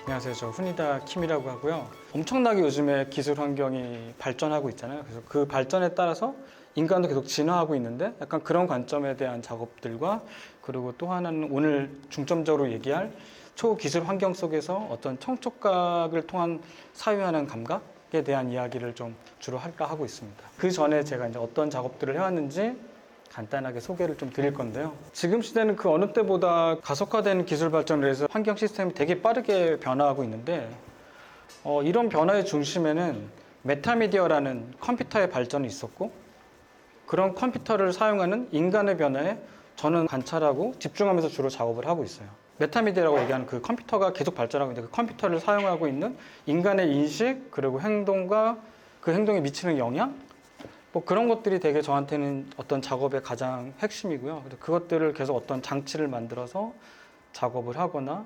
안녕하세요. 저 훈이다 킴이라고 하고요. 엄청나게 요즘에 기술 환경이 발전하고 있잖아요. 그래서 그 발전에 따라서 인간도 계속 진화하고 있는데 약간 그런 관점에 대한 작업들과 그리고 또 하나는 오늘 중점적으로 얘기할 초기술 환경 속에서 어떤 청촉각을 통한 사유하는 감각에 대한 이야기를 좀 주로 할까 하고 있습니다. 그 전에 제가 이제 어떤 작업들을 해왔는지 간단하게 소개를 좀 드릴 건데요. 지금 시대는 그 어느 때보다 가속화된 기술 발전을 해서 환경 시스템이 되게 빠르게 변화하고 있는데 이런 변화의 중심에는 메타미디어라는 컴퓨터의 발전이 있었고 그런 컴퓨터를 사용하는 인간의 변화에 저는 관찰하고 집중하면서 주로 작업을 하고 있어요. 메타미디어라고 얘기하는 그 컴퓨터가 계속 발전하고 있는데 그 컴퓨터를 사용하고 있는 인간의 인식 그리고 행동과 그 행동에 미치는 영향 뭐 그런 것들이 되게 저한테는 어떤 작업의 가장 핵심이고요. 그래서 그것들을 계속 어떤 장치를 만들어서 작업을 하거나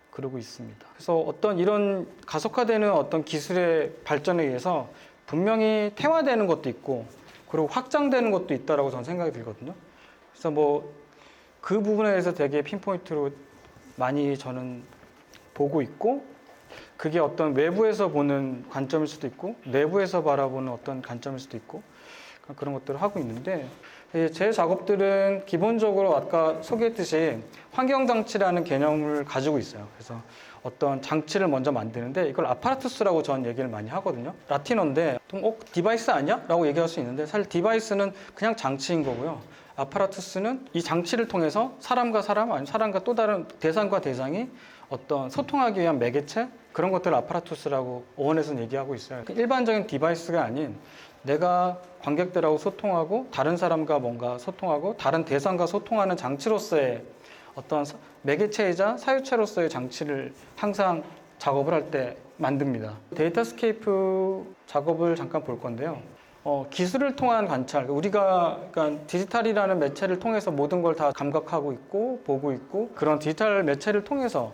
그러고 있습니다. 그래서 어떤 이런 가속화되는 어떤 기술의 발전에 의해서 분명히 퇴화되는 것도 있고 그리고 확장되는 것도 있다라고 저는 생각이 들거든요. 그래서 뭐 그 부분에 대해서 되게 핀포인트로 많이 저는 보고 있고 그게 어떤 외부에서 보는 관점일 수도 있고 내부에서 바라보는 어떤 관점일 수도 있고 그런 것들을 하고 있는데 제 작업들은 기본적으로 아까 소개했듯이 환경장치라는 개념을 가지고 있어요. 그래서 어떤 장치를 먼저 만드는데 이걸 아파라투스라고 저는 얘기를 많이 하거든요. 라틴어인데 디바이스 아니야? 라고 얘기할 수 있는데 사실 디바이스는 그냥 장치인 거고요. 아파라투스는 이 장치를 통해서 사람과 사람 아니면 사람과 또 다른 대상과 대상이 어떤 소통하기 위한 매개체 그런 것들을 아파라투스라고 어원에서는 얘기하고 있어요. 일반적인 디바이스가 아닌 내가 관객들하고 소통하고 다른 사람과 뭔가 소통하고 다른 대상과 소통하는 장치로서의 어떤 매개체이자 사유체로서의 장치를 항상 작업을 할 때 만듭니다. 데이터스케이프 작업을 잠깐 볼 건데요. 기술을 통한 관찰, 우리가 그러니까 디지털이라는 매체를 통해서 모든 걸 다 감각하고 있고 보고 있고 그런 디지털 매체를 통해서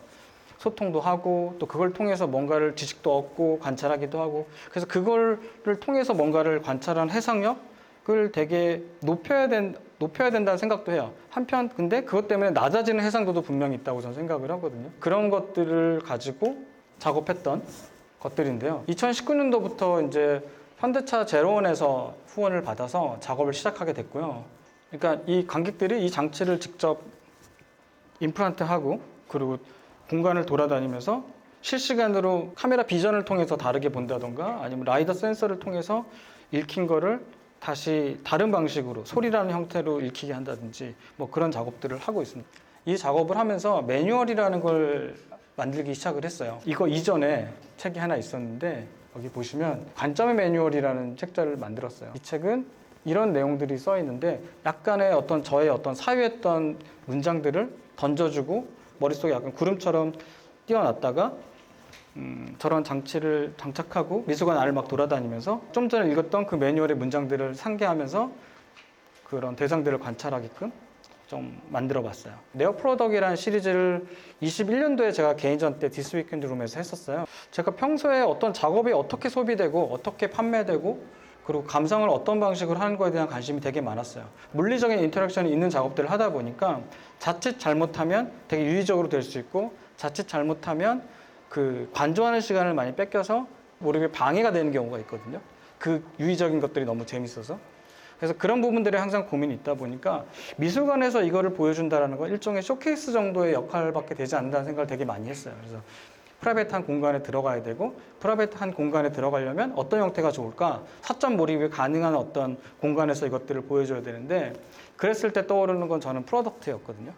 소통도 하고 또 그걸 통해서 뭔가를 지식도 얻고 관찰하기도 하고 그래서 그거를 통해서 뭔가를 관찰한 해상력을 되게 높여야 된다는 생각도 해요. 한편 근데 그것 때문에 낮아지는 해상도도 분명히 있다고 저는 생각을 하거든요. 그런 것들을 가지고 작업했던 것들인데요. 2019년도부터 이제 현대차 제로원에서 후원을 받아서 작업을 시작하게 됐고요. 그러니까 이 관객들이 이 장치를 직접 임플란트하고 그리고 공간을 돌아다니면서 실시간으로 카메라 비전을 통해서 다르게 본다던가 아니면 라이더 센서를 통해서 읽힌 거를 다시 다른 방식으로 소리라는 형태로 읽히게 한다든지 뭐 그런 작업들을 하고 있습니다. 이 작업을 하면서 매뉴얼이라는 걸 만들기 시작을 했어요. 이거 이전에 책이 하나 있었는데 여기 보시면 관점의 매뉴얼이라는 책자를 만들었어요. 이 책은 이런 내용들이 써 있는데 약간의 어떤 저의 어떤 사유했던 문장들을 던져주고 머릿속에 약간 구름처럼 띄워놨다가 저런 장치를 장착하고 미술관 안을 막 돌아다니면서 좀 전에 읽었던 그 매뉴얼의 문장들을 상기하면서 그런 대상들을 관찰하게끔 좀 만들어 봤어요. 네오 프로덕이라는 시리즈를 21년도에 제가 개인전 때 디스 위켄드 룸에서 했었어요. 제가 평소에 어떤 작업이 어떻게 소비되고 어떻게 판매되고 그리고 감상을 어떤 방식으로 하는 거에 대한 관심이 되게 많았어요. 물리적인 인터랙션이 있는 작업들을 하다 보니까 자칫 잘못하면 되게 유의적으로 될 수 있고 자칫 잘못하면 그 관조하는 시간을 많이 뺏겨서 모르게 방해가 되는 경우가 있거든요. 그 유의적인 것들이 너무 재밌어서. 그래서 그런 부분들에 항상 고민이 있다 보니까 미술관에서 이거를 보여준다는 건 일종의 쇼케이스 정도의 역할밖에 되지 않는다는 생각을 되게 많이 했어요. 그래서 프라이빗한 공간에 들어가야 되고 프라이빗한 공간에 들어가려면 어떤 형태가 좋을까? 사점 몰입이 가능한 어떤 공간에서 이것들을 보여줘야 되는데 그랬을 때 떠오르는 건 저는 프로덕트였거든요.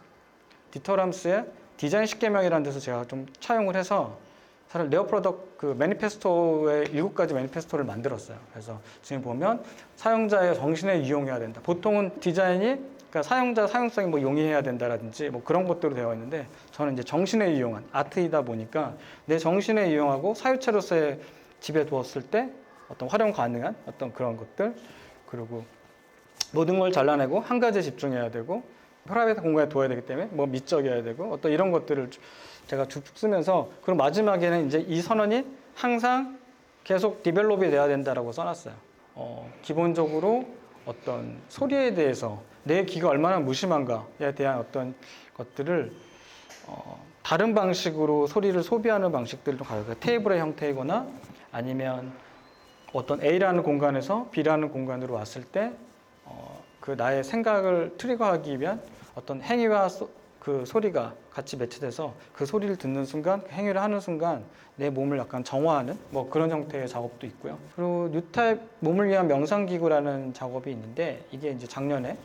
디터람스의 디자인 10계명이라는 데서 제가 좀 차용을 해서 사실 네오 프로덕트 그 매니페스토의 7가지 매니페스토를 만들었어요. 그래서 지금 보면 사용자의 정신에 이용해야 된다. 보통은 디자인이 그러니까 사용자 사용성이 뭐 용이해야 된다라든지 뭐 그런 것들로 되어 있는데 저는 이제 정신에 이용한 아트이다 보니까 내 정신에 이용하고 사유체로서의 집에 두었을 때 어떤 활용 가능한 어떤 그런 것들 그리고 모든 걸 잘라내고 한 가지에 집중해야 되고 프라이빗 공간에 둬야 되기 때문에 뭐 미적이어야 되고 어떤 이런 것들을 제가 쭉 쓰면서 그리고 마지막에는 이제 이 선언이 항상 계속 디벨롭이 돼야 된다라고 써놨어요. 기본적으로 어떤 소리에 대해서 내 귀가 얼마나 무심한가에 대한 어떤 것들을 다른 방식으로 소리를 소비하는 방식들도 가요. 테이블의 형태이거나 아니면 어떤 A라는 공간에서 B라는 공간으로 왔을 때 그 나의 생각을 트리거하기 위한 어떤 행위와 그 소리가 같이 매치돼서 그 소리를 듣는 순간, 그 행위를 하는 순간 내 몸을 약간 정화하는 뭐 그런 형태의 작업도 있고요. 그리고 뉴타입 몸을 위한 명상기구라는 작업이 있는데 이게 이제 작년에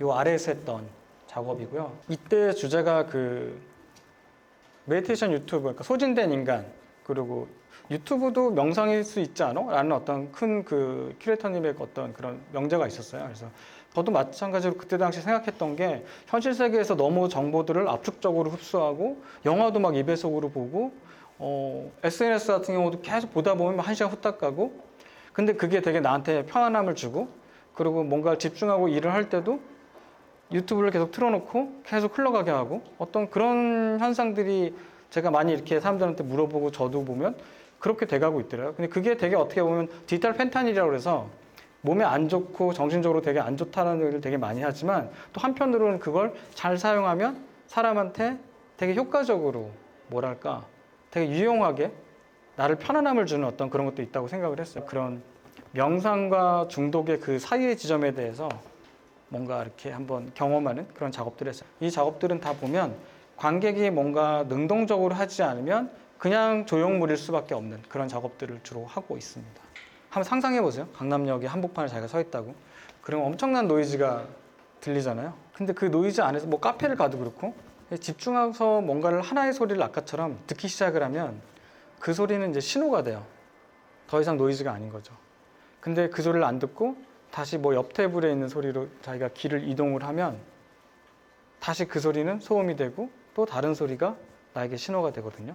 요 아래에서 했던 작업이고요. 이때 주제가 그 메디테이션 유튜브, 그러니까 소진된 인간, 그리고 유튜브도 명상일 수 있지 않아? 라는 어떤 큰 그 큐레이터님의 어떤 그런 명제가 있었어요. 그래서 저도 마찬가지로 그때 당시 생각했던 게 현실 세계에서 너무 정보들을 압축적으로 흡수하고 영화도 막 2배속으로 보고 SNS 같은 경우도 계속 보다 보면 1시간 후딱 가고 근데 그게 되게 나한테 편안함을 주고 그리고 뭔가 집중하고 일을 할 때도 유튜브를 계속 틀어놓고 계속 흘러가게 하고 어떤 그런 현상들이 제가 많이 이렇게 사람들한테 물어보고 저도 보면 그렇게 돼가고 있더라고요. 근데 그게 되게 어떻게 보면 디지털 펜타닐이라고 해서 몸에 안 좋고 정신적으로 되게 안 좋다는 얘기를 되게 많이 하지만 또 한편으로는 그걸 잘 사용하면 사람한테 되게 효과적으로 뭐랄까 되게 유용하게 나를 편안함을 주는 어떤 그런 것도 있다고 생각을 했어요. 그런 명상과 중독의 그 사이의 지점에 대해서 뭔가 이렇게 한번 경험하는 그런 작업들을 했어요. 이 작업들은 다 보면 관객이 뭔가 능동적으로 하지 않으면 그냥 조형물일 수밖에 없는 그런 작업들을 주로 하고 있습니다. 한번 상상해 보세요. 강남역에 한복판에 자기가 서 있다고. 그럼 엄청난 노이즈가 들리잖아요. 근데 그 노이즈 안에서 뭐 카페를 가도 그렇고 집중해서 뭔가를 하나의 소리를 아까처럼 듣기 시작을 하면 그 소리는 이제 신호가 돼요. 더 이상 노이즈가 아닌 거죠. 근데 그 소리를 안 듣고 다시 뭐 옆 테이블에 있는 소리로 자기가 귀를 이동을 하면 다시 그 소리는 소음이 되고 또 다른 소리가 나에게 신호가 되거든요.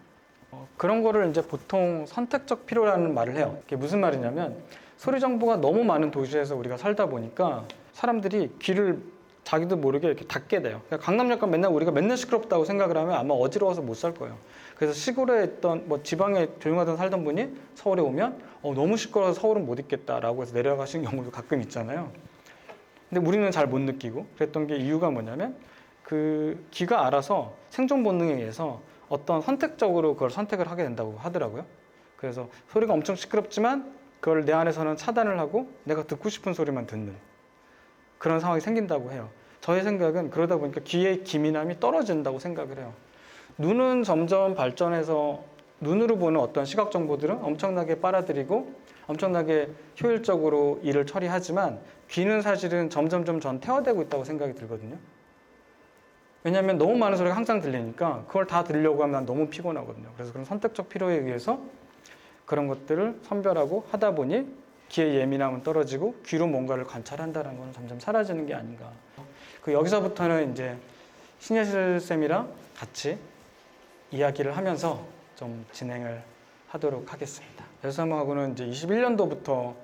그런 거를 이제 보통 선택적 필요라는 말을 해요. 그게 무슨 말이냐면 소리 정보가 너무 많은 도시에서 우리가 살다 보니까 사람들이 귀를 자기도 모르게 이렇게 닫게 돼요. 그러니까 강남역 가면 맨날 우리가 맨날 시끄럽다고 생각을 하면 아마 어지러워서 못 살 거예요. 그래서 시골에 있던 뭐 지방에 조용하던 살던 분이 서울에 오면 너무 시끄러워서 서울은 못 있겠다라고 해서 내려가시는 경우도 가끔 있잖아요. 근데 우리는 잘 못 느끼고 그랬던 게 이유가 뭐냐면 그 귀가 알아서 생존 본능에 의해서 어떤 선택적으로 그걸 선택을 하게 된다고 하더라고요. 그래서 소리가 엄청 시끄럽지만 그걸 내 안에서는 차단을 하고 내가 듣고 싶은 소리만 듣는 그런 상황이 생긴다고 해요. 저의 생각은 그러다 보니까 귀의 기민함이 떨어진다고 생각을 해요. 눈은 점점 발전해서 눈으로 보는 어떤 시각 정보들은 엄청나게 빨아들이고 엄청나게 효율적으로 일을 처리하지만 귀는 사실은 점점점 전 퇴화되고 있다고 생각이 들거든요. 왜냐하면 너무 많은 소리가 항상 들리니까 그걸 다 들으려고 하면 난 너무 피곤하거든요. 그래서 그런 선택적 필요에 의해서 그런 것들을 선별하고 하다 보니 귀의 예민함은 떨어지고 귀로 뭔가를 관찰한다는 건 점점 사라지는 게 아닌가. 여기서부터는 이제 신예실 쌤이랑 같이 이야기를 하면서 좀 진행을 하도록 하겠습니다. 여수쌤하고는 이제 21년도부터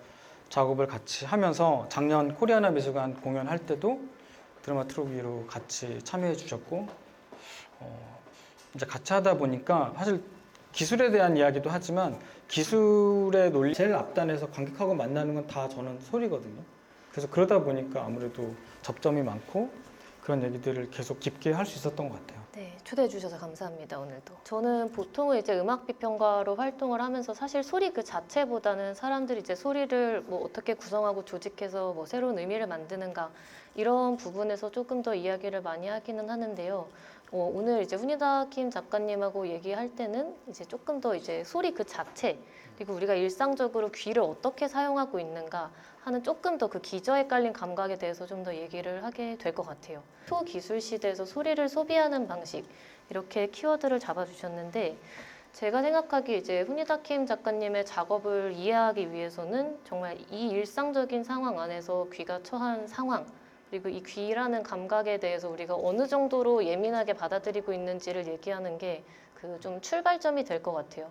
작업을 같이 하면서 작년 코리아나 미술관 공연할 때도 드라마 트로비로 같이 참여해 주셨고 이제 같이 하다 보니까 사실 기술에 대한 이야기도 하지만 기술의 논리 제일 앞단에서 관객하고 만나는 건 다 저는 소리거든요. 그래서 그러다 보니까 아무래도 접점이 많고 그런 얘기들을 계속 깊게 할 수 있었던 것 같아요. 네, 초대해 주셔서 감사합니다. 오늘도. 저는 보통은 이제 음악 비평가로 활동을 하면서 사실 소리 그 자체보다는 사람들이 이제 소리를 뭐 어떻게 구성하고 조직해서 뭐 새로운 의미를 만드는가 이런 부분에서 조금 더 이야기를 많이 하기는 하는데요. 오늘 이제 훈이다 킴 작가님하고 얘기할 때는 이제 조금 더 이제 소리 그 자체 그리고 우리가 일상적으로 귀를 어떻게 사용하고 있는가 하는 조금 더 그 기저에 깔린 감각에 대해서 좀 더 얘기를 하게 될 것 같아요. 초기술 시대에서 소리를 소비하는 방식 이렇게 키워드를 잡아주셨는데 제가 생각하기에 이제 훈이다 킴 작가님의 작업을 이해하기 위해서는 정말 이 일상적인 상황 안에서 귀가 처한 상황 그리고 이 귀라는 감각에 대해서 우리가 어느 정도로 예민하게 받아들이고 있는지를 얘기하는 게 그 좀 출발점이 될 것 같아요.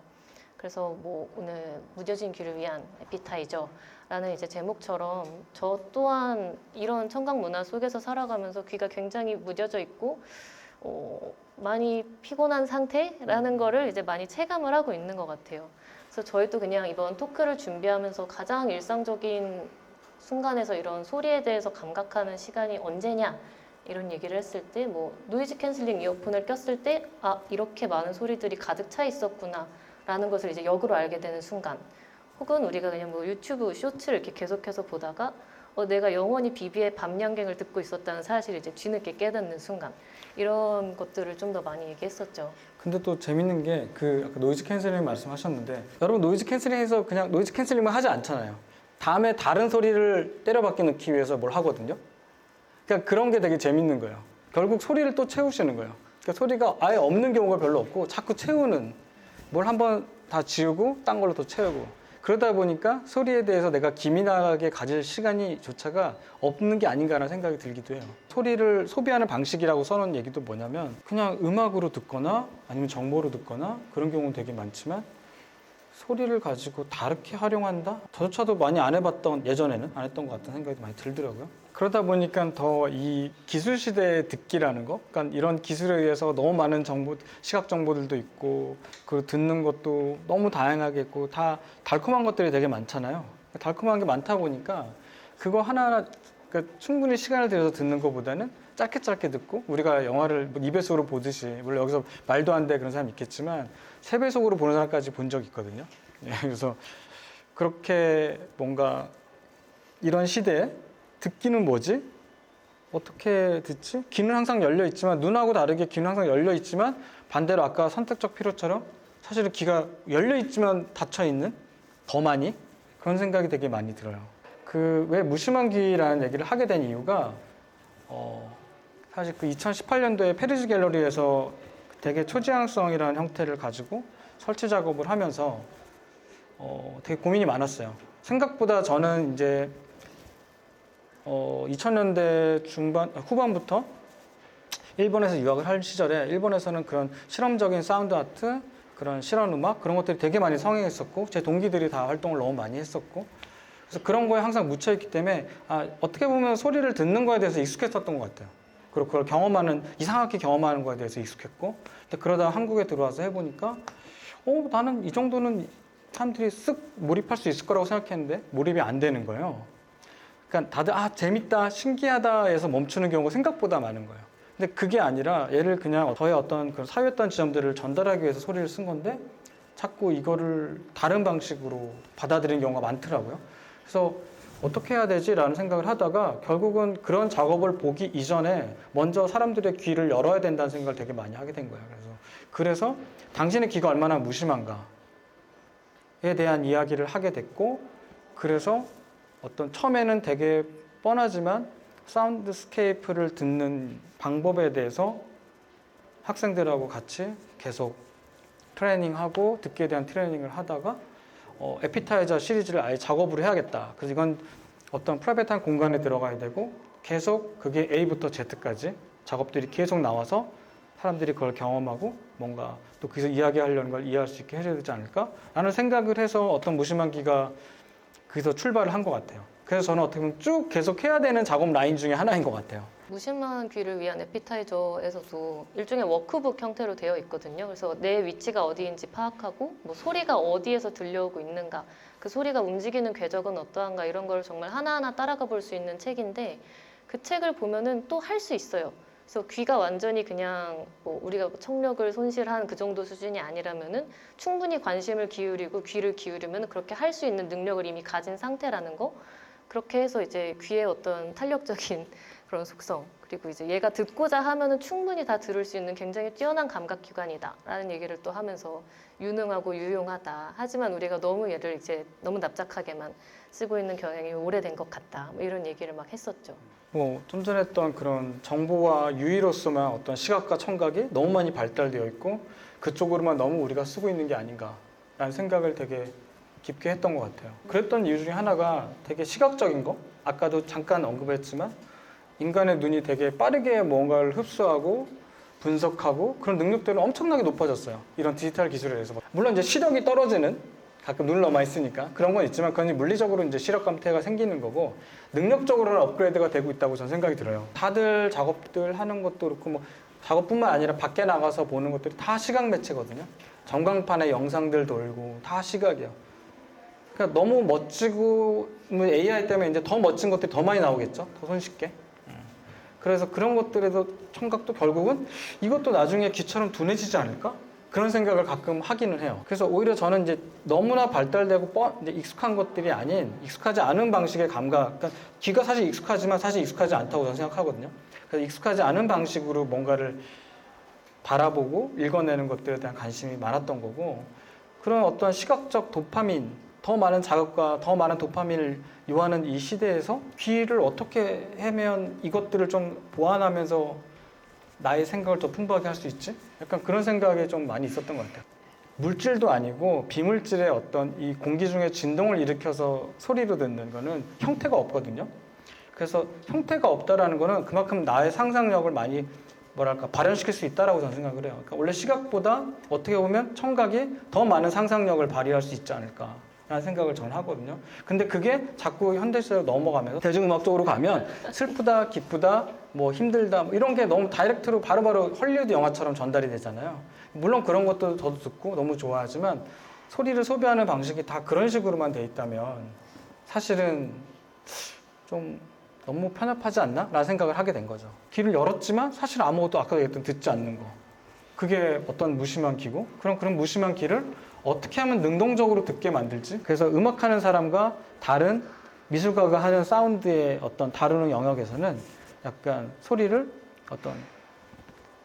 그래서 뭐 오늘 무뎌진 귀를 위한 에피타이저 라는 이제 제목처럼 저 또한 이런 청각 문화 속에서 살아가면서 귀가 굉장히 무뎌져 있고 많이 피곤한 상태라는 거를 이제 많이 체감을 하고 있는 것 같아요. 그래서 저희도 그냥 이번 토크를 준비하면서 가장 일상적인 순간에서 이런 소리에 대해서 감각하는 시간이 언제냐 이런 얘기를 했을 때 뭐 노이즈 캔슬링 이어폰을 꼈을 때 아 이렇게 많은 소리들이 가득 차 있었구나 라는 것을 이제 역으로 알게 되는 순간, 혹은 우리가 그냥 뭐 유튜브 쇼츠를 이렇게 계속해서 보다가 내가 영원히 비비의 밤양갱을 듣고 있었다는 사실을 이제 뒤늦게 깨닫는 순간, 이런 것들을 좀 더 많이 얘기했었죠. 근데 또 재밌는 게 그 아까 노이즈 캔슬링 말씀하셨는데 여러분 노이즈 캔슬링에서 그냥 노이즈 캔슬링만 하지 않잖아요. 다음에 다른 소리를 때려박기 넣기 위해서 뭘 하거든요. 그러니까 그런 게 되게 재밌는 거예요. 결국 소리를 또 채우시는 거예요. 그러니까 소리가 아예 없는 경우가 별로 없고 자꾸 채우는, 뭘 한번 다 지우고 딴 걸로 또 채우고, 그러다 보니까 소리에 대해서 내가 기민하게 가질 시간이 조차가 없는 게 아닌가라는 생각이 들기도 해요. 소리를 소비하는 방식이라고 써놓은 얘기도 뭐냐면 그냥 음악으로 듣거나 아니면 정보로 듣거나 그런 경우는 되게 많지만 소리를 가지고 다르게 활용한다? 저조차도 많이 안 해봤던, 예전에는 안 했던 것 같다는 생각이 많이 들더라고요. 그러다 보니까 더 이 기술 시대의 듣기라는 거, 그러니까 이런 기술에 의해서 너무 많은 정보, 시각 정보들도 있고, 그 듣는 것도 너무 다양하게 있고, 다 달콤한 것들이 되게 많잖아요. 달콤한 게 많다 보니까 그거 하나하나 그러니까 충분히 시간을 들여서 듣는 것보다는 짧게 듣고, 우리가 영화를 2배속으로 보듯이, 물론 여기서 말도 안 돼 그런 사람 있겠지만 3배속으로 보는 사람까지 본 적 있거든요. 그래서 그렇게 뭔가 이런 시대에 듣기는 뭐지? 어떻게 듣지? 귀는 항상 열려 있지만, 눈하고 다르게 귀는 항상 열려 있지만 반대로 아까 선택적 필요처럼 사실은 귀가 열려 있지만 닫혀 있는, 더 많이 그런 생각이 되게 많이 들어요. 그 왜 무심한 귀라는 얘기를 하게 된 이유가 사실 그 2018년도에 페리즈 갤러리에서 되게 초지향성이라는 형태를 가지고 설치 작업을 하면서 되게 고민이 많았어요. 생각보다 저는 이제 2000년대 후반부터 일본에서 유학을 할 시절에 일본에서는 그런 실험적인 사운드 아트, 그런 실험 음악 그런 것들이 되게 많이 성행했었고, 제 동기들이 다 활동을 너무 많이 했었고, 그래서 그런 거에 항상 묻혀있기 때문에 어떻게 보면 소리를 듣는 거에 대해서 익숙했었던 것 같아요. 그리고 그걸 이상하게 경험하는 거에 대해서 익숙했고, 근데 그러다 한국에 들어와서 해보니까 나는 이 정도는 사람들이 쓱 몰입할 수 있을 거라고 생각했는데 몰입이 안 되는 거예요. 그러니까 다들 재밌다, 신기하다 해서 멈추는 경우가 생각보다 많은 거예요. 근데 그게 아니라 얘를 그냥 저의 어떤 그런 사유했던 지점들을 전달하기 위해서 소리를 쓴 건데 자꾸 이거를 다른 방식으로 받아들이는 경우가 많더라고요. 그래서 어떻게 해야 되지? 라는 생각을 하다가 결국은 그런 작업을 보기 이전에 먼저 사람들의 귀를 열어야 된다는 생각을 되게 많이 하게 된 거예요. 그래서 당신의 귀가 얼마나 무심한가에 대한 이야기를 하게 됐고, 그래서 어떤 처음에는 되게 뻔하지만 사운드스케이프를 듣는 방법에 대해서 학생들하고 같이 계속 트레이닝하고 듣기에 대한 트레이닝을 하다가 에피타이저 시리즈를 아예 작업으로 해야겠다. 그래서 이건 어떤 프라이빗한 공간에 들어가야 되고 계속 그게 A부터 Z까지 작업들이 계속 나와서 사람들이 그걸 경험하고 뭔가 또 거기서 이야기하려는 걸 이해할 수 있게 해줘야 되지 않을까? 라는 생각을 해서 어떤 무심한 귀가 거기서 출발을 한 것 같아요. 그래서 저는 어떻게 보면 쭉 계속 해야 되는 작업 라인 중에 하나인 것 같아요. 무심한 귀를 위한 에피타이저에서도 일종의 워크북 형태로 되어 있거든요. 그래서 내 위치가 어디인지 파악하고 뭐 소리가 어디에서 들려오고 있는가, 그 소리가 움직이는 궤적은 어떠한가, 이런 걸 정말 하나하나 따라가 볼 수 있는 책인데, 그 책을 보면은 또 할 수 있어요. 그래서 귀가 완전히 그냥 뭐 우리가 청력을 손실한 그 정도 수준이 아니라면은 충분히 관심을 기울이고 귀를 기울이면 그렇게 할 수 있는 능력을 이미 가진 상태라는 거. 그렇게 해서 이제 귀의 어떤 탄력적인 그런 속성, 그리고 이제 얘가 듣고자 하면은 충분히 다 들을 수 있는 굉장히 뛰어난 감각기관이다라는 얘기를 또 하면서 유능하고 유용하다. 하지만 우리가 너무 얘를 이제 너무 납작하게만 쓰고 있는 경향이 오래된 것 같다. 뭐 이런 얘기를 막 했었죠. 좀 전에 했던 그런 정보와 유의로서만 어떤 시각과 청각이 너무 많이 발달되어 있고 그쪽으로만 너무 우리가 쓰고 있는 게 아닌가라는 생각을 되게 깊게 했던 것 같아요. 그랬던 이유 중에 하나가 되게 시각적인 거, 아까도 잠깐 언급했지만 인간의 눈이 되게 빠르게 뭔가를 흡수하고 분석하고 그런 능력들은 엄청나게 높아졌어요. 이런 디지털 기술에 의해서. 물론 이제 시력이 떨어지는, 가끔 눈을 너무 많이 쓰니까 그런 건 있지만 그건 물리적으로 이제 시력 감퇴가 생기는 거고, 능력적으로는 업그레이드가 되고 있다고 저는 생각이 들어요. 다들 작업들 하는 것도 그렇고 뭐 작업뿐만 아니라 밖에 나가서 보는 것들이 다 시각 매체거든요. 전광판에 영상들 돌고 다 시각이에요. 그러니까 너무 멋지고 AI 때문에 이제 더 멋진 것들이 더 많이 나오겠죠. 더 손쉽게. 그래서 그런 것들에도 청각도 결국은 이것도 나중에 귀처럼 둔해지지 않을까? 그런 생각을 가끔 하기는 해요. 그래서 오히려 저는 이제 너무나 발달되고 이제 익숙한 것들이 아닌 익숙하지 않은 방식의 감각, 그러니까 귀가 사실 익숙하지만 사실 익숙하지 않다고 저는 생각하거든요. 그래서 익숙하지 않은 방식으로 뭔가를 바라보고 읽어내는 것들에 대한 관심이 많았던 거고, 그런 어떤 시각적 도파민, 더 많은 자극과 더 많은 도파민을 요하는 이 시대에서 귀를 어떻게 하면 이것들을 좀 보완하면서 나의 생각을 더 풍부하게 할 수 있지? 약간 그런 생각이 좀 많이 있었던 것 같아요. 물질도 아니고 비물질의 어떤 이 공기 중에 진동을 일으켜서 소리로 듣는 거는 형태가 없거든요. 그래서 형태가 없다라는 거는 그만큼 나의 상상력을 많이 뭐랄까 발현시킬 수 있다라고 저는 생각을 해요. 그러니까 원래 시각보다 어떻게 보면 청각이 더 많은 상상력을 발휘할 수 있지 않을까 라는 생각을 저는 하거든요. 근데 그게 자꾸 현대시대로 넘어가면서 대중음악 쪽으로 가면 슬프다, 기쁘다, 뭐 힘들다 뭐 이런 게 너무 다이렉트로 바로바로 헐리우드 영화처럼 전달이 되잖아요. 물론 그런 것도 저도 듣고 너무 좋아하지만 소리를 소비하는 방식이 다 그런 식으로만 돼 있다면 사실은 좀 너무 편협하지 않나? 라는 생각을 하게 된 거죠. 귀를 열었지만 사실 아무것도 아까 얘기했던 듣지 않는 거. 그게 어떤 무심한 귀고 그런 무심한 귀를 어떻게 하면 능동적으로 듣게 만들지? 그래서 음악하는 사람과 다른 미술가가 하는 사운드의 어떤 다루는 영역에서는 약간 소리를 어떤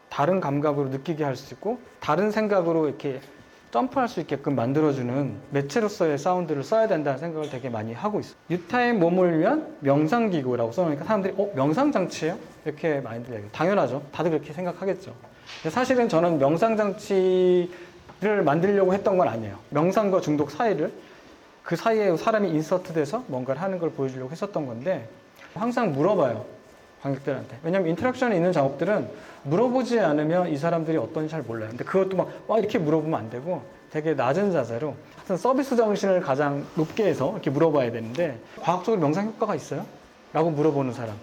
다른 감각으로 느끼게 할 수 있고 다른 생각으로 이렇게 점프할 수 있게끔 만들어주는 매체로서의 사운드를 써야 된다는 생각을 되게 많이 하고 있어요. 유타의 몸을 위한 명상기구라고 써놓으니까 사람들이 명상장치예요? 이렇게 많이들 얘기해요. 당연하죠. 다들 그렇게 생각하겠죠. 근데 사실은 저는 명상장치를 만들려고 했던 건 아니에요. 명상과 중독 사이를 그 사이에 사람이 인서트돼서 뭔가를 하는 걸 보여주려고 했었던 건데 항상 물어봐요. 관객들한테. 왜냐면 인터랙션이 있는 작업들은 물어보지 않으면 이 사람들이 어떤지 잘 몰라요. 근데 그것도 막 이렇게 물어보면 안 되고 되게 낮은 자세로 하여튼 서비스 정신을 가장 높게 해서 이렇게 물어봐야 되는데 과학적으로 명상 효과가 있어요? 라고 물어보는 사람.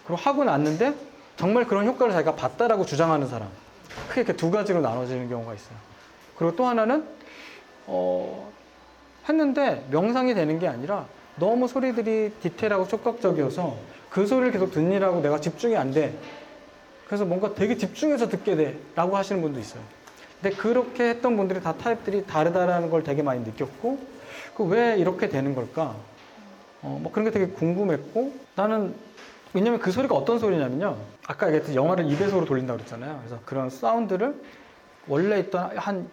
그리고 하고 났는데 정말 그런 효과를 자기가 봤다라고 주장하는 사람. 크게 이렇게 두 가지로 나눠지는 경우가 있어요. 그리고 또 하나는 했는데 명상이 되는 게 아니라 너무 소리들이 디테일하고 촉각적이어서 그 소리를 계속 듣느라고 내가 집중이 안 돼. 그래서 뭔가 되게 집중해서 듣게 돼. 라고 하시는 분도 있어요. 근데 그렇게 했던 분들이 다 타입들이 다르다라는 걸 되게 많이 느꼈고, 왜 이렇게 되는 걸까? 뭐 그런 게 되게 궁금했고, 나는, 왜냐면 그 소리가 어떤 소리냐면요. 아까 얘기했듯이 영화를 2배속으로 돌린다고 그랬잖아요. 그래서 그런 사운드를 원래 있던 한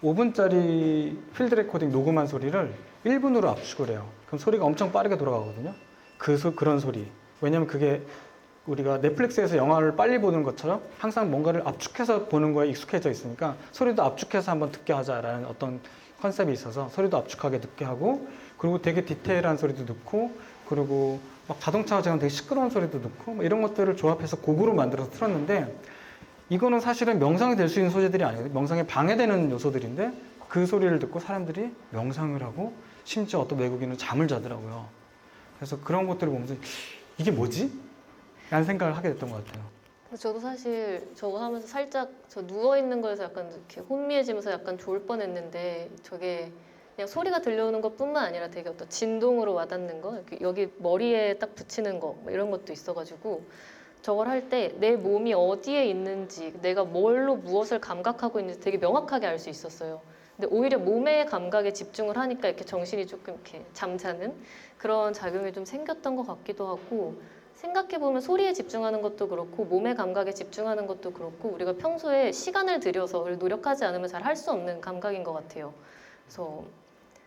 5분짜리 필드 레코딩 녹음한 소리를 1분으로 압축을 해요. 그럼 소리가 엄청 빠르게 돌아가거든요. 그런 소리. 왜냐면 그게 우리가 넷플릭스에서 영화를 빨리 보는 것처럼 항상 뭔가를 압축해서 보는 거에 익숙해져 있으니까 소리도 압축해서 한번 듣게 하자라는 어떤 컨셉이 있어서 소리도 압축하게 듣게 하고 그리고 되게 디테일한 소리도 넣고 그리고 막 자동차가 지금 되게 시끄러운 소리도 넣고 뭐 이런 것들을 조합해서 곡으로 만들어서 틀었는데 이거는 사실은 명상이 될 수 있는 소재들이 아니에요. 명상에 방해되는 요소들인데 그 소리를 듣고 사람들이 명상을 하고 심지어 어떤 외국인은 잠을 자더라고요. 그래서 그런 것들을 보면서 이게 뭐지? 라는 생각을 하게 됐던 것 같아요. 저도 사실 저거 하면서 살짝 저 누워있는 거에서 약간 이렇게 혼미해지면서 약간 좋을 뻔했는데 저게 그냥 소리가 들려오는 것뿐만 아니라 되게 어떤 진동으로 와닿는 거 여기 머리에 딱 붙이는 거 뭐 이런 것도 있어가지고 저걸 할 때 내 몸이 어디에 있는지 내가 뭘로 무엇을 감각하고 있는지 되게 명확하게 알 수 있었어요. 근데 오히려 몸의 감각에 집중을 하니까 이렇게 정신이 조금 이렇게 잠자는 그런 작용이 좀 생겼던 것 같기도 하고 생각해보면 소리에 집중하는 것도 그렇고 몸의 감각에 집중하는 것도 그렇고 우리가 평소에 시간을 들여서 노력하지 않으면 잘 할 수 없는 감각인 것 같아요. 그래서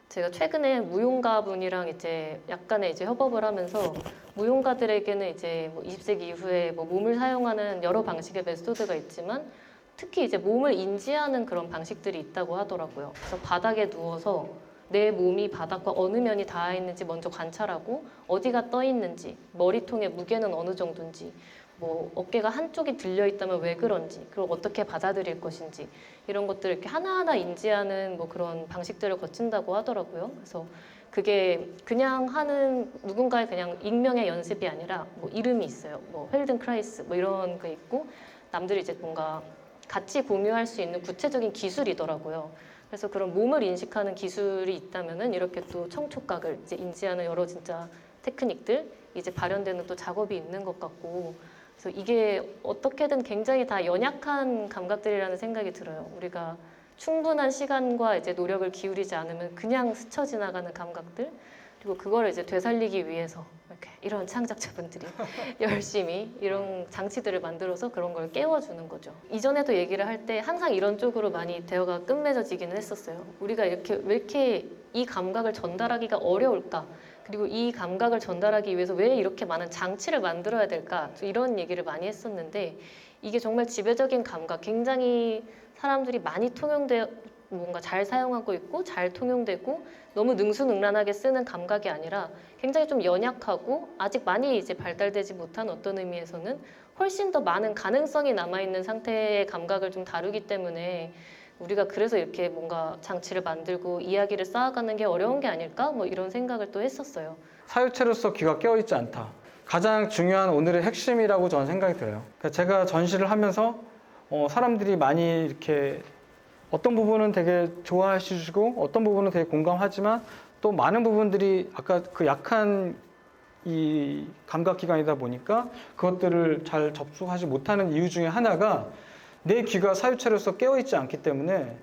제가 최근에 무용가 분이랑 이제 약간의 이제 협업을 하면서 무용가들에게는 이제 뭐 20세기 이후에 뭐 몸을 사용하는 여러 방식의 메소드가 있지만 특히 이제 몸을 인지하는 그런 방식들이 있다고 하더라고요. 그래서 바닥에 누워서 내 몸이 바닥과 어느 면이 닿아 있는지 먼저 관찰하고 어디가 떠 있는지 머리통의 무게는 어느 정도인지 뭐 어깨가 한쪽이 들려 있다면 왜 그런지 그리고 어떻게 받아들일 것인지 이런 것들을 이렇게 하나하나 인지하는 뭐 그런 방식들을 거친다고 하더라고요. 그래서 그게 그냥 하는 누군가의 그냥 익명의 연습이 아니라 뭐 이름이 있어요. 뭐 펠든크라이스 뭐 이런 거 있고 남들이 이제 뭔가 같이 공유할 수 있는 구체적인 기술이더라고요. 그래서 그런 몸을 인식하는 기술이 있다면은 이렇게 또 청촉각을 이제 인지하는 여러 진짜 테크닉들 이제 발현되는 또 작업이 있는 것 같고 그래서 이게 어떻게든 굉장히 다 연약한 감각들이라는 생각이 들어요. 우리가 충분한 시간과 이제 노력을 기울이지 않으면 그냥 스쳐 지나가는 감각들, 그리고 그거를 이제 되살리기 위해서 이렇게 이런 창작자분들이 열심히 이런 장치들을 만들어서 그런 걸 깨워주는 거죠. 이전에도 얘기를 할 때 항상 이런 쪽으로 많이 대화가 끝맺어지기는 했었어요. 우리가 이렇게 왜 이렇게 이 감각을 전달하기가 어려울까? 그리고 이 감각을 전달하기 위해서 왜 이렇게 많은 장치를 만들어야 될까? 이런 얘기를 많이 했었는데 이게 정말 지배적인 감각, 굉장히 사람들이 많이 통용돼 뭔가 잘 사용하고 있고 잘 통용되고 너무 능수능란하게 쓰는 감각이 아니라 굉장히 좀 연약하고 아직 많이 이제 발달되지 못한 어떤 의미에서는 훨씬 더 많은 가능성이 남아있는 상태의 감각을 좀 다루기 때문에 우리가 그래서 이렇게 뭔가 장치를 만들고 이야기를 쌓아가는 게 어려운 게 아닐까? 뭐 이런 생각을 또 했었어요. 사유체로서 귀가 깨어있지 않다. 가장 중요한 오늘의 핵심이라고 저는 생각이 들어요. 그러니까 제가 전시를 하면서 사람들이 많이 이렇게 어떤 부분은 되게 좋아하시고 어떤 부분은 되게 공감하지만 또 많은 부분들이 아까 그 약한 이 감각기관이다 보니까 그것들을 잘 접속하지 못하는 이유 중에 하나가 내 귀가 사유체로서 깨어있지 않기 때문에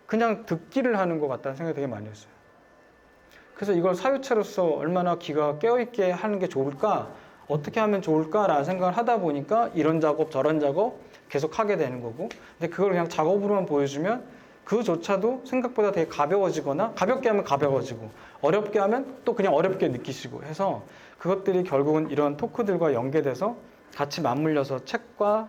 그냥 듣기를 하는 것 같다는 생각이 되게 많이 했어요. 그래서 이걸 사유체로서 얼마나 귀가 깨어있게 하는 게 좋을까, 어떻게 하면 좋을까라는 생각을 하다 보니까 이런 작업 저런 작업 계속 하게 되는 거고, 근데 그걸 그냥 작업으로만 보여주면 그조차도 생각보다 되게 가벼워지거나 가볍게 하면 가벼워지고 어렵게 하면 또 그냥 어렵게 느끼시고 해서 그것들이 결국은 이런 토크들과 연계돼서 같이 맞물려서 책과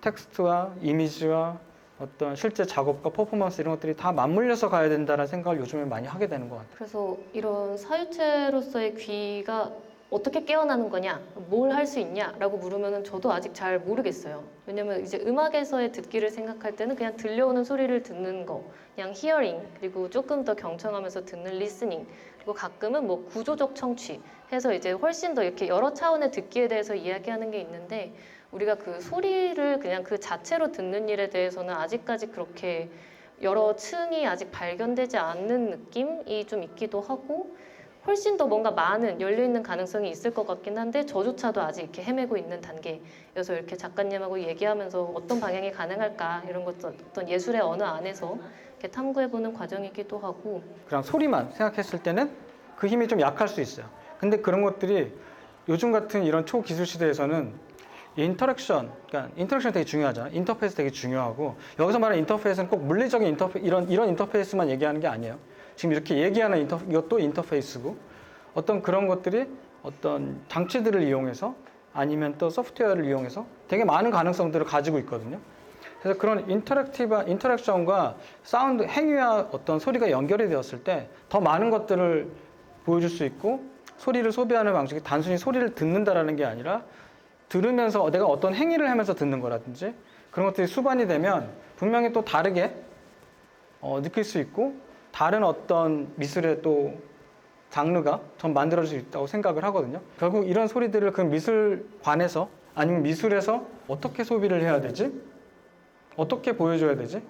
텍스트와 이미지와 어떤 실제 작업과 퍼포먼스 이런 것들이 다 맞물려서 가야 된다는 생각을 요즘에 많이 하게 되는 것 같아요. 그래서 이런 사유체로서의 귀가 어떻게 깨어나는 거냐, 뭘 할 수 있냐라고 물으면 저도 아직 잘 모르겠어요. 왜냐면 이제 음악에서의 듣기를 생각할 때는 그냥 들려오는 소리를 듣는 거, 그냥 히어링, 그리고 조금 더 경청하면서 듣는 리스닝, 그리고 가끔은 뭐 구조적 청취 해서 이제 훨씬 더 이렇게 여러 차원의 듣기에 대해서 이야기하는 게 있는데 우리가 그 소리를 그냥 그 자체로 듣는 일에 대해서는 아직까지 그렇게 여러 층이 아직 발견되지 않는 느낌이 좀 있기도 하고 훨씬 더 뭔가 많은 열려있는 가능성이 있을 것 같긴 한데 저조차도 아직 이렇게 헤매고 있는 단계여서 이렇게 작가님하고 얘기하면서 어떤 방향이 가능할까 이런 것 어떤 예술의 언어 안에서 이렇게 탐구해보는 과정이기도 하고 그냥 소리만 생각했을 때는 그 힘이 좀 약할 수 있어요. 근데 그런 것들이 요즘 같은 이런 초기술 시대에서는 인터랙션, 그러니까 인터랙션 되게 중요하잖아요. 인터페이스 되게 중요하고 여기서 말하는 인터페이스는 꼭 물리적인 이런 인터페이스만 얘기하는 게 아니에요. 지금 이렇게 얘기하는 이것도 인터페이스고 어떤 그런 것들이 어떤 장치들을 이용해서 아니면 또 소프트웨어를 이용해서 되게 많은 가능성들을 가지고 있거든요. 그래서 그런 인터랙션과 사운드, 행위와 어떤 소리가 연결이 되었을 때 더 많은 것들을 보여줄 수 있고 소리를 소비하는 방식이 단순히 소리를 듣는다라는 게 아니라 들으면서 내가 어떤 행위를 하면서 듣는 거라든지 그런 것들이 수반이 되면 분명히 또 다르게 느낄 수 있고 다른 어떤 미술의 또 장르가 전 만들어질 수 있다고 생각을 하거든요. 결국 이런 소리들을 그 미술관에서 아니면 미술에서 어떻게 소비를 해야 되지? 어떻게 보여줘야 되지?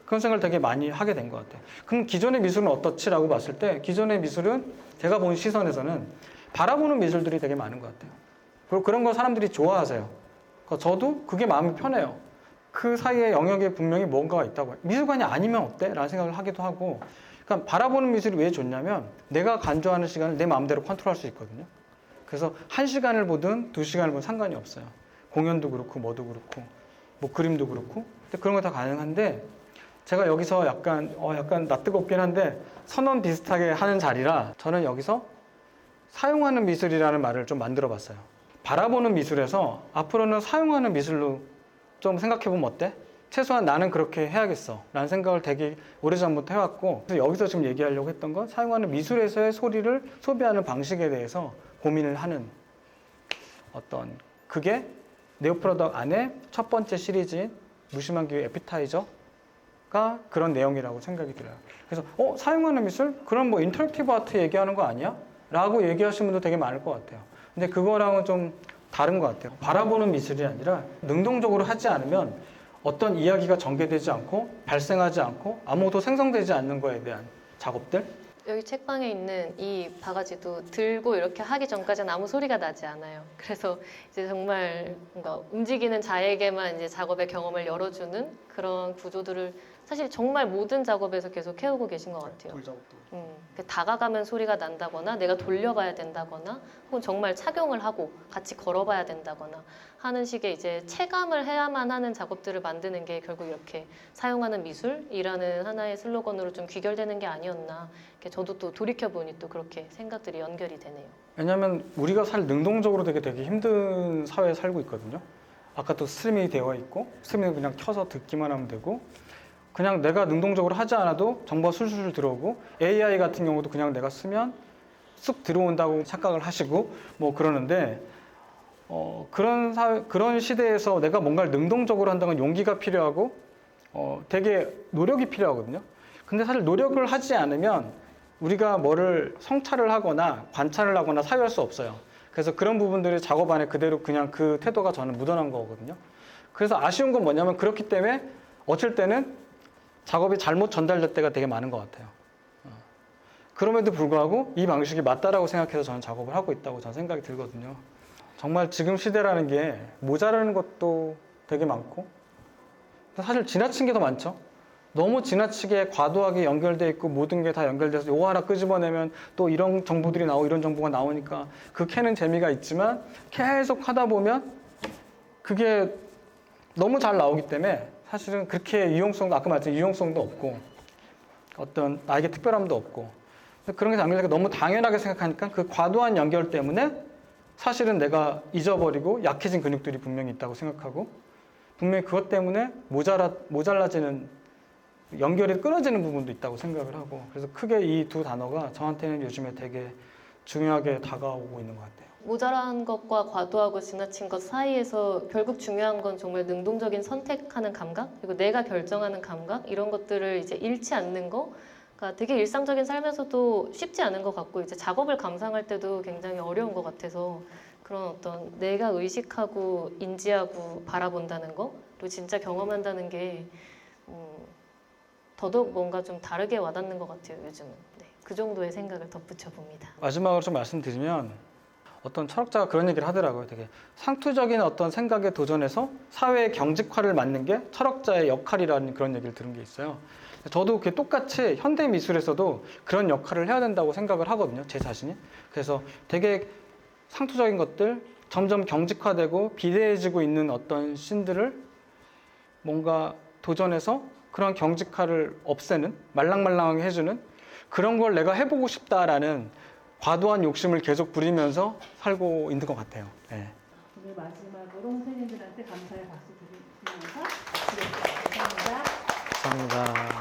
그런 생각을 되게 많이 하게 된 것 같아요. 그럼 기존의 미술은 어떻지라고 봤을 때 기존의 미술은 제가 본 시선에서는 바라보는 미술들이 되게 많은 것 같아요. 그리고 그런 걸 사람들이 좋아하세요. 그러니까 저도 그게 마음이 편해요. 그 사이에 영역에 분명히 뭔가가 있다고. 미술관이 아니면 어때? 라는 생각을 하기도 하고. 그러니까 바라보는 미술이 왜 좋냐면 내가 간주하는 시간을 내 마음대로 컨트롤할 수 있거든요. 그래서 1시간을 보든 2시간을 보든 상관이 없어요. 공연도 그렇고 뭐도 그렇고 뭐 그림도 그렇고 근데 그런 거 다 가능한데 제가 여기서 약간 낯뜨겁긴 한데 선언 비슷하게 하는 자리라 저는 여기서 사용하는 미술이라는 말을 좀 만들어 봤어요. 바라보는 미술에서 앞으로는 사용하는 미술로 좀 생각해보면 어때? 최소한 나는 그렇게 해야겠어 라는 생각을 되게 오래전부터 해왔고 그래서 여기서 지금 얘기하려고 했던 건 사용하는 미술에서의 소리를 소비하는 방식에 대해서 고민을 하는 어떤 그게 네오프로덕 안에 첫 번째 시리즈인 무심한 기회 에피타이저가 그런 내용이라고 생각이 들어요. 그래서 사용하는 미술? 그럼 뭐 인터랙티브 아트 얘기하는 거 아니야? 라고 얘기하시는 분도 되게 많을 것 같아요. 근데 그거랑은 좀 다른 것 같아요. 바라보는 미술이 아니라 능동적으로 하지 않으면 어떤 이야기가 전개되지 않고 발생하지 않고 아무것도 생성되지 않는 거에 대한 작업들 여기 책방에 있는 이 바가지도 들고 이렇게 하기 전까지는 아무 소리가 나지 않아요. 그래서 이제 정말 뭔가 움직이는 자에게만 이제 작업의 경험을 열어주는 그런 구조들을 사실 정말 모든 작업에서 계속 해오고 계신 것 같아요. 돌작업도. 다가가면 소리가 난다거나 내가 돌려봐야 된다거나 혹은 정말 착용을 하고 같이 걸어봐야 된다거나 하는 식의 이제 체감을 해야만 하는 작업들을 만드는 게 결국 이렇게 사용하는 미술이라는 하나의 슬로건으로 좀 귀결되는 게 아니었나. 이렇게 저도 또 돌이켜보니 또 그렇게 생각들이 연결이 되네요. 왜냐하면 우리가 능동적으로 되게 힘든 사회에 살고 있거든요. 아까 또 스트리밍이 되어 있고 스트리밍 그냥 켜서 듣기만 하면 되고 그냥 내가 능동적으로 하지 않아도 정보가 술술 들어오고 AI 같은 경우도 그냥 내가 쓰면 쑥 들어온다고 착각을 하시고 뭐 그러는데 그런 시대에서 내가 뭔가를 능동적으로 한다는 건 용기가 필요하고 되게 노력이 필요하거든요. 근데 사실 노력을 하지 않으면 우리가 뭐를 성찰을 하거나 관찰을 하거나 사유할 수 없어요. 그래서 그런 부분들이 작업 안에 그대로 그냥 그 태도가 저는 묻어난 거거든요. 그래서 아쉬운 건 뭐냐면 그렇기 때문에 어쩔 때는 작업이 잘못 전달될 때가 되게 많은 것 같아요. 그럼에도 불구하고 이 방식이 맞다라고 생각해서 저는 작업을 하고 있다고 저는 생각이 들거든요. 정말 지금 시대라는 게 모자라는 것도 되게 많고 사실 지나친 게 더 많죠. 너무 지나치게 과도하게 연결돼 있고 모든 게 다 연결돼서 요거 하나 끄집어내면 또 이런 정보들이 나오고 이런 정보가 나오니까 그 캐는 재미가 있지만 계속 하다 보면 그게 너무 잘 나오기 때문에 사실은 그렇게 유용성도 아까 말했던 유용성도 없고 어떤 나에게 특별함도 없고 그런 게 연결되니까 너무 당연하게 생각하니까 그 과도한 연결 때문에 사실은 내가 잊어버리고 약해진 근육들이 분명히 있다고 생각하고 분명히 그것 때문에 모자라지는 연결이 끊어지는 부분도 있다고 생각을 하고 그래서 크게 이 두 단어가 저한테는 요즘에 되게 중요하게 다가오고 있는 것 같아요. 모자란 것과 과도하고 지나친 것 사이에서 결국 중요한 건 정말 능동적인 선택하는 감각 그리고 내가 결정하는 감각 이런 것들을 이제 잃지 않는 거가 되게 일상적인 삶에서도 쉽지 않은 것 같고 이제 작업을 감상할 때도 굉장히 어려운 것 같아서 그런 어떤 내가 의식하고 인지하고 바라본다는 거 그리고 진짜 경험한다는 게 더더욱 뭔가 좀 다르게 와닿는 것 같아요 요즘은. 네, 그 정도의 생각을 덧붙여 봅니다. 마지막으로 좀 말씀드리면 어떤 철학자가 그런 얘기를 하더라고요. 되게 상투적인 어떤 생각에 도전해서 사회의 경직화를 막는 게 철학자의 역할이라는 그런 얘기를 들은 게 있어요. 저도 그게 똑같이 현대 미술에서도 그런 역할을 해야 된다고 생각을 하거든요. 제 자신이. 그래서 되게 상투적인 것들, 점점 경직화되고 비대해지고 있는 어떤 씬들을 뭔가 도전해서 그런 경직화를 없애는, 말랑말랑하게 해주는 그런 걸 내가 해보고 싶다라는 과도한 욕심을 계속 부리면서 살고 있는 것 같아요. 네. 오늘 마지막으로 선생님들한테 감사의 박수 드리면서 마치겠습니다. 감사합니다. 감사합니다.